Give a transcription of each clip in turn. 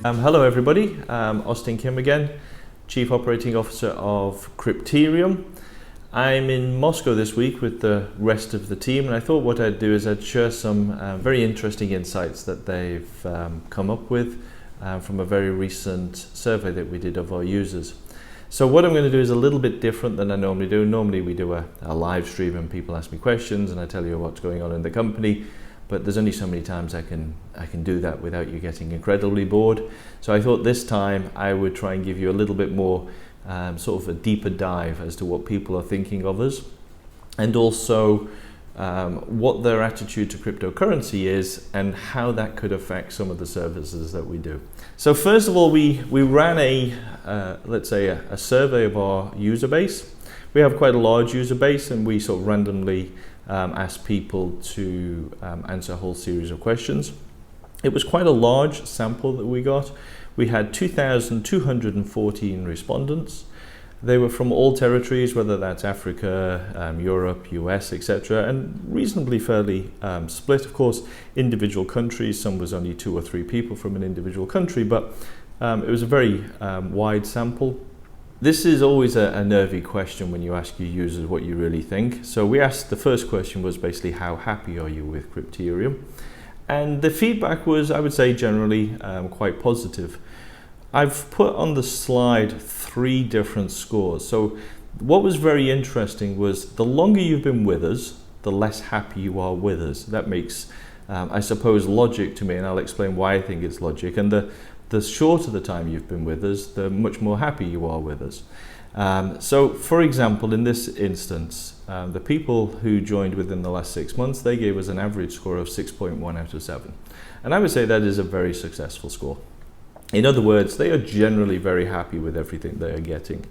Hello everybody, Austin Kim again, Chief Operating Officer of Crypterium. I'm in Moscow this week with the rest of the team, and I thought what I'd do is I'd share some very interesting insights that they've come up with from a very recent survey that we did of our users. So what I'm going to do is a little bit different than I normally do. Normally we do a live stream and people ask me questions and I tell you what's going on in the company. But there's only so many times I can do that without you getting incredibly bored. So I thought this time I would try and give you a little bit more sort of a deeper dive as to what people are thinking of us, and also what their attitude to cryptocurrency is and how that could affect some of the services that we do. So first of all, we ran let's say a survey of our user base. We have quite a large user base, and we sort of randomly asked people to answer a whole series of questions. It was quite a large sample that we got. We had 2,214 respondents. They were from all territories, whether that's Africa, Europe, US, etc., and reasonably fairly split. Of course, individual countries, some was only 2 or 3 people from an individual country, but it was a very wide sample. This is always a nervy question when you ask your users what you really think. So we asked, the first question was basically, how happy are you with Crypterium? And the feedback was, I would say, generally quite positive. I've put on the slide 3 different scores. So what was very interesting was the longer you've been with us, the less happy you are with us. That makes, I suppose, logic to me, and I'll explain why I think it's logic. And the shorter the time you've been with us, the much more happy you are with us. So, for example, in this instance, the people who joined within the last 6 months, they gave us an average score of 6.1 out of 7. And I would say that is a very successful score. In other words, they are generally very happy with everything they are getting.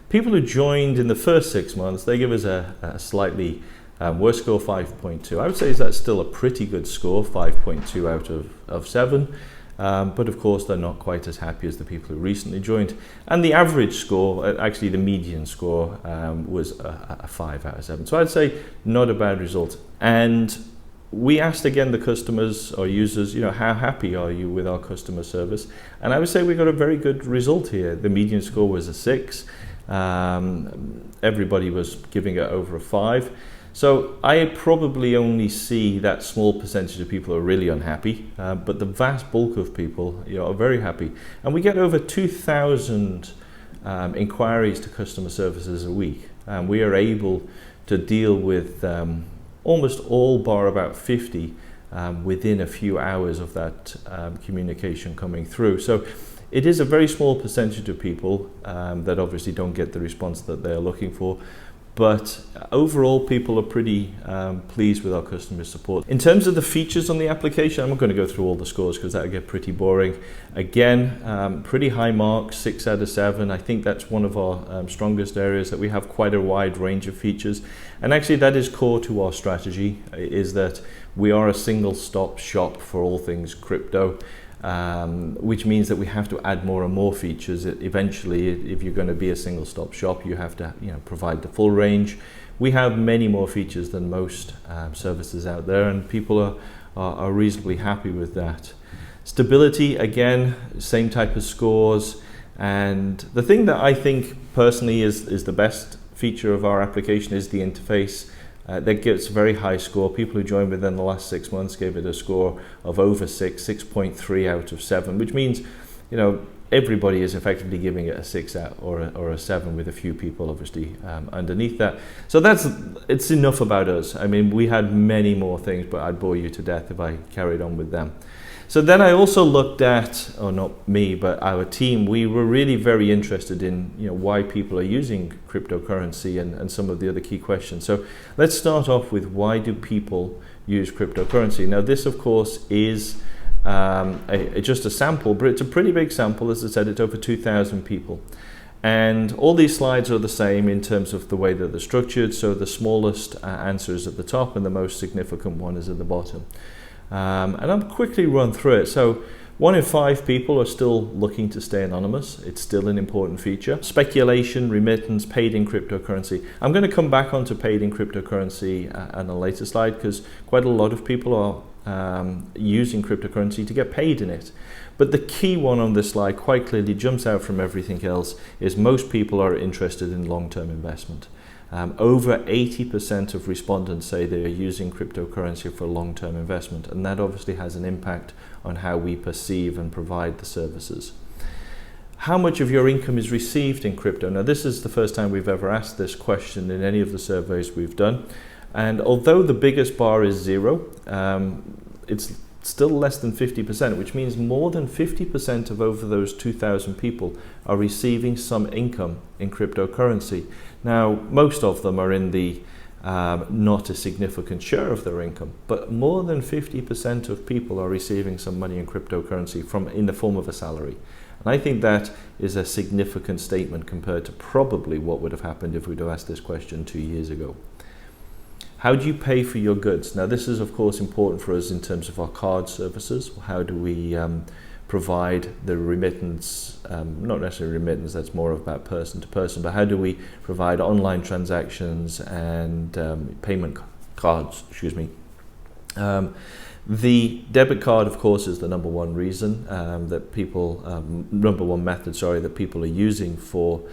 People who joined in the first 6 months, they give us a slightly worse score, 5.2. I would say that's still a pretty good score, 5.2 out of 7. But of course, they're not quite as happy as the people who recently joined. And the average score, actually the median score, was a 5 out of 7. So I'd say not a bad result. And we asked again the customers or users, how happy are you with our customer service? And I would say we got a very good result here. The median score was a 6. Everybody was giving it over a 5. So I probably only see that small percentage of people are really unhappy, but the vast bulk of people are very happy. And we get over 2,000 inquiries to customer services a week. And we are able to deal with almost all bar about 50 within a few hours of that communication coming through. So it is a very small percentage of people that obviously don't get the response that they're looking for. But overall, people are pretty pleased with our customer support. In terms of the features on the application, I'm not going to go through all the scores because that would get pretty boring. Again, pretty high marks, 6 out of 7. I think that's one of our strongest areas, that we have quite a wide range of features. And actually that is core to our strategy, is that we are a single-stop shop for all things crypto. Which means that we have to add more and more features. Eventually, if you're going to be a single-stop shop, you have to provide the full range. We have many more features than most services out there, and people are reasonably happy with that. Stability, again, same type of scores. And the thing that I think personally is the best feature of our application is the interface. That gets a very high score. People who joined within the last 6 months gave it a score of over 6, 6.3 out of 7, which means, everybody is effectively giving it a 6 out or a 7, with a few people obviously underneath that. So it's enough about us. I mean, we had many more things, but I'd bore you to death if I carried on with them. So then I also looked at, or not me, but our team, we were really very interested in why people are using cryptocurrency and some of the other key questions. So let's start off with, why do people use cryptocurrency? Now this of course is just a sample, but it's a pretty big sample. As I said, it's over 2,000 people. And all these slides are the same in terms of the way that they're structured. So the smallest answer is at the top and the most significant one is at the bottom. And I'll quickly run through it. So 1 in 5 people are still looking to stay anonymous. It's still an important feature. Speculation, remittance, paid in cryptocurrency. I'm going to come back onto paid in cryptocurrency on a later slide, because quite a lot of people are using cryptocurrency to get paid in it. But the key one on this slide quite clearly jumps out from everything else is most people are interested in long-term investment. Over 80% of respondents say they are using cryptocurrency for long-term investment, and that obviously has an impact on how we perceive and provide the services. How much of your income is received in crypto? Now, this is the first time we've ever asked this question in any of the surveys we've done. And although the biggest bar is 0, it's still less than 50%, which means more than 50% of over those 2,000 people are receiving some income in cryptocurrency. Now, most of them are in the not a significant share of their income, but more than 50% of people are receiving some money in cryptocurrency in the form of a salary. And I think that is a significant statement compared to probably what would have happened if we'd have asked this question 2 years ago. How do you pay for your goods? Now, this is of course important for us in terms of our card services. How do we provide the remittance, not necessarily remittance, that's more about person to person, but how do we provide online transactions and payment cards, The debit card, of course, is the number one reason that people, number one method, that people are using for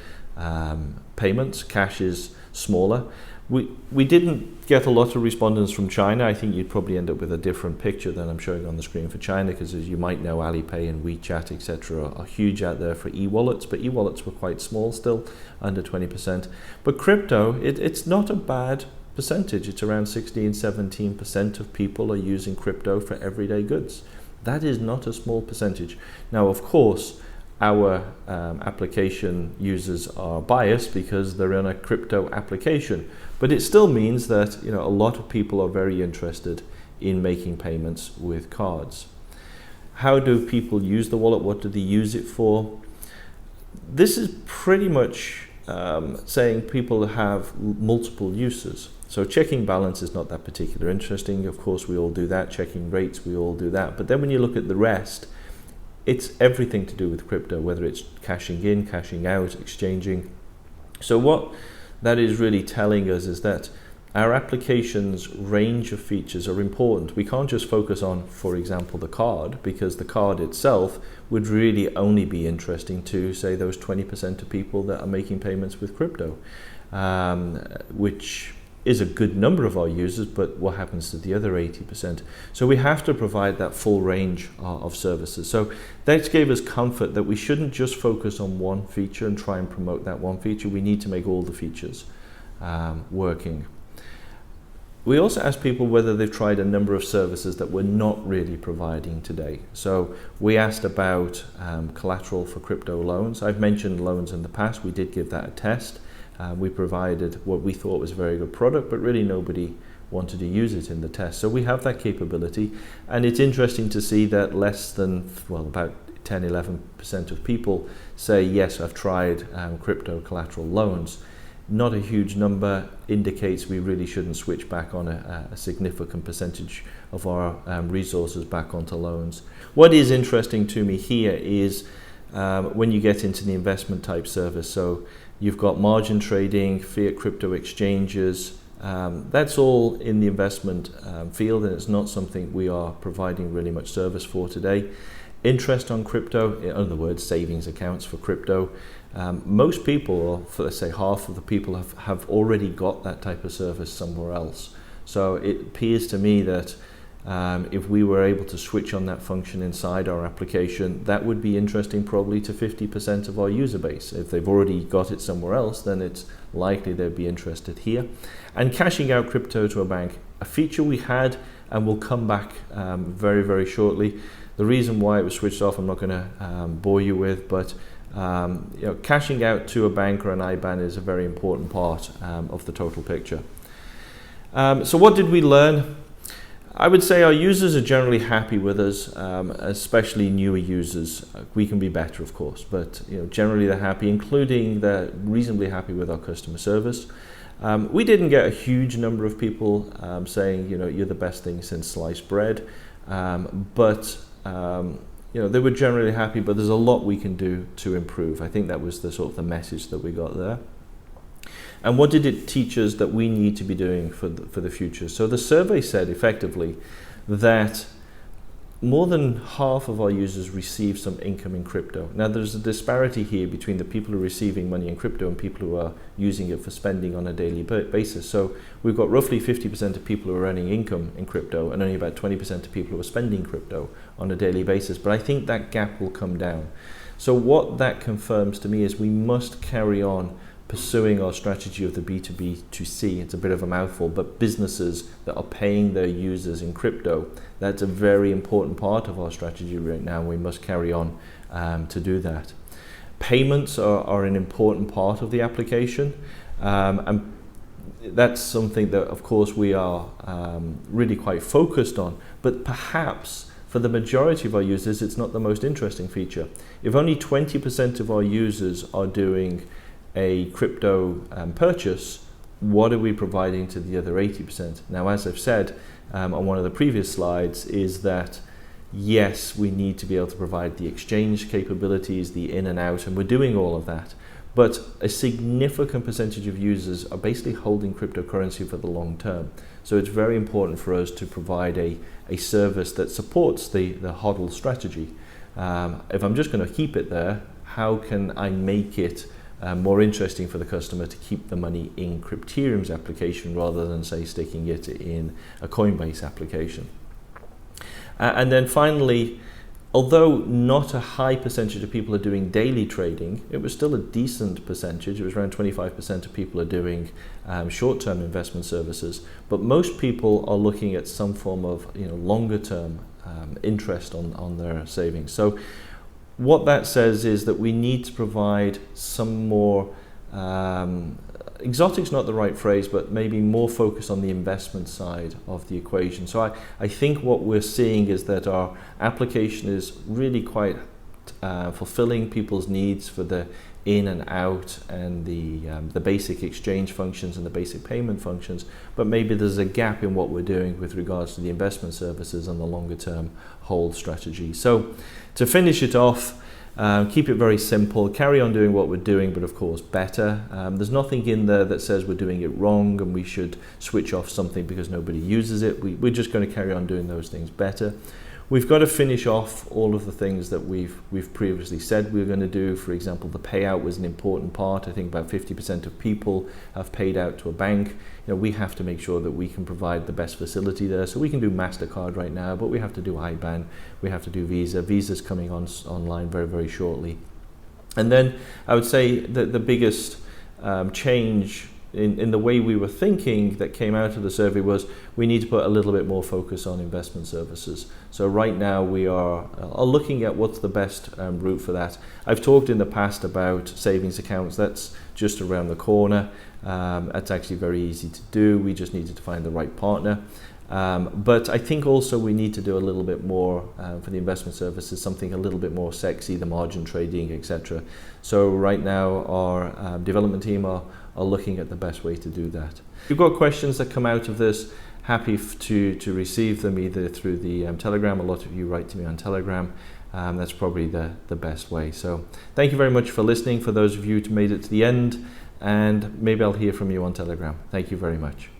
payments. Cash is smaller. We didn't get a lot of respondents from China. I think you'd probably end up with a different picture than I'm showing on the screen for China, because as you might know, Alipay and WeChat, etc., are huge out there for e-wallets, but e-wallets were quite small still, under 20%. But crypto, it's not a bad percentage. It's around 16-17% of people are using crypto for everyday goods. That is not a small percentage. Now, of course, our application users are biased because they're in a crypto application, but it still means that a lot of people are very interested in making payments with cards. How do people use the wallet? What do they use it for? This is pretty much saying people have multiple uses. So checking balance is not that particularly interesting. Of course, we all do that. Checking rates, we all do that. But then when you look at the rest, it's everything to do with crypto, whether it's cashing in, cashing out, exchanging. So what that is really telling us is that our application's range of features are important. We can't just focus on, for example, the card, because the card itself would really only be interesting to, say, those 20% of people that are making payments with crypto, which is a good number of our users, but what happens to the other 80%? So we have to provide that full range of services. So that gave us comfort that we shouldn't just focus on one feature and try and promote that one feature. We need to make all the features working. We also asked people whether they've tried a number of services that we're not really providing today. So we asked about collateral for crypto loans. I've mentioned loans in the past. We did give that a test. We provided what we thought was a very good product, but really nobody wanted to use it in the test. So we have that capability, and it's interesting to see that less than, about 10-11% of people say, yes, I've tried crypto collateral loans. Not a huge number, indicates we really shouldn't switch back on a significant percentage of our resources back onto loans. What is interesting to me here is when you get into the investment type service. So you've got margin trading, fiat crypto exchanges. That's all in the investment field, and it's not something we are providing really much service for today. Interest on crypto, in other words, savings accounts for crypto. Most people, or for, let's say half of the people, have already got that type of service somewhere else. So it appears to me that if we were able to switch on that function inside our application, that would be interesting probably to 50% of our user base. If they've already got it somewhere else, then it's likely they'd be interested here. And cashing out crypto to a bank, a feature we had and will come back very, very shortly. The reason why it was switched off, I'm not going to bore you with, but cashing out to a bank or an IBAN is a very important part of the total picture. So what did we learn? I would say our users are generally happy with us, especially newer users. We can be better, of course, but generally they're happy, including they're reasonably happy with our customer service. We didn't get a huge number of people saying, you're the best thing since sliced bread, but they were generally happy, but there's a lot we can do to improve. I think that was the sort of the message that we got there. And what did it teach us that we need to be doing for the future? So the survey said effectively that more than half of our users receive some income in crypto. Now there's a disparity here between the people who are receiving money in crypto and people who are using it for spending on a daily basis. So we've got roughly 50% of people who are earning income in crypto and only about 20% of people who are spending crypto on a daily basis. But I think that gap will come down. So what that confirms to me is we must carry on pursuing our strategy of the B2B2C. It's a bit of a mouthful, but businesses that are paying their users in crypto, that's a very important part of our strategy right now. We must carry on to do that. Payments are an important part of the application, and that's something that of course we are really quite focused on, but perhaps for the majority of our users it's not the most interesting feature. If only 20% of our users are doing a crypto purchase, what are we providing to the other 80%? Now, as I've said on one of the previous slides, is that yes, we need to be able to provide the exchange capabilities, the in and out, and we're doing all of that. But a significant percentage of users are basically holding cryptocurrency for the long term. So it's very important for us to provide a service that supports the HODL strategy. If I'm just going to keep it there, how can I make it more interesting for the customer to keep the money in Crypterium's application rather than, say, sticking it in a Coinbase application? And then finally, although not a high percentage of people are doing daily trading, it was still a decent percentage. It was around 25% of people are doing short-term investment services, but most people are looking at some form of longer-term interest on their savings. So what that says is that we need to provide some more, exotic's not the right phrase, but maybe more focus on the investment side of the equation. So I think what we're seeing is that our application is really quite fulfilling people's needs for the in and out and the basic exchange functions and the basic payment functions, but maybe there's a gap in what we're doing with regards to the investment services and the longer term hold strategy. So to finish it off, keep it very simple, carry on doing what we're doing, but of course better. There's nothing in there that says we're doing it wrong and we should switch off something because nobody uses it. We're just going to carry on doing those things better. We've got to finish off all of the things that we've previously said we were going to do. For example, the payout was an important part. I think about 50% of people have paid out to a bank. We have to make sure that we can provide the best facility there. So we can do MasterCard right now, but we have to do IBAN, we have to do Visa. Visa's coming online very, very shortly. And then I would say that the biggest change in the way we were thinking that came out of the survey was we need to put a little bit more focus on investment services. So right now we are looking at what's the best route for that. I've talked in the past about savings accounts. That's just around the corner. That's actually very easy to do. We just needed to find the right partner. But I think also we need to do a little bit more for the investment services, something a little bit more sexy, the margin trading, etc. So right now our development team are looking at the best way to do that. If you've got questions that come out of this, happy to receive them either through the Telegram. A lot of you write to me on Telegram. That's probably the best way. So thank you very much for listening, for those of you who made it to the end, and maybe I'll hear from you on Telegram. Thank you very much.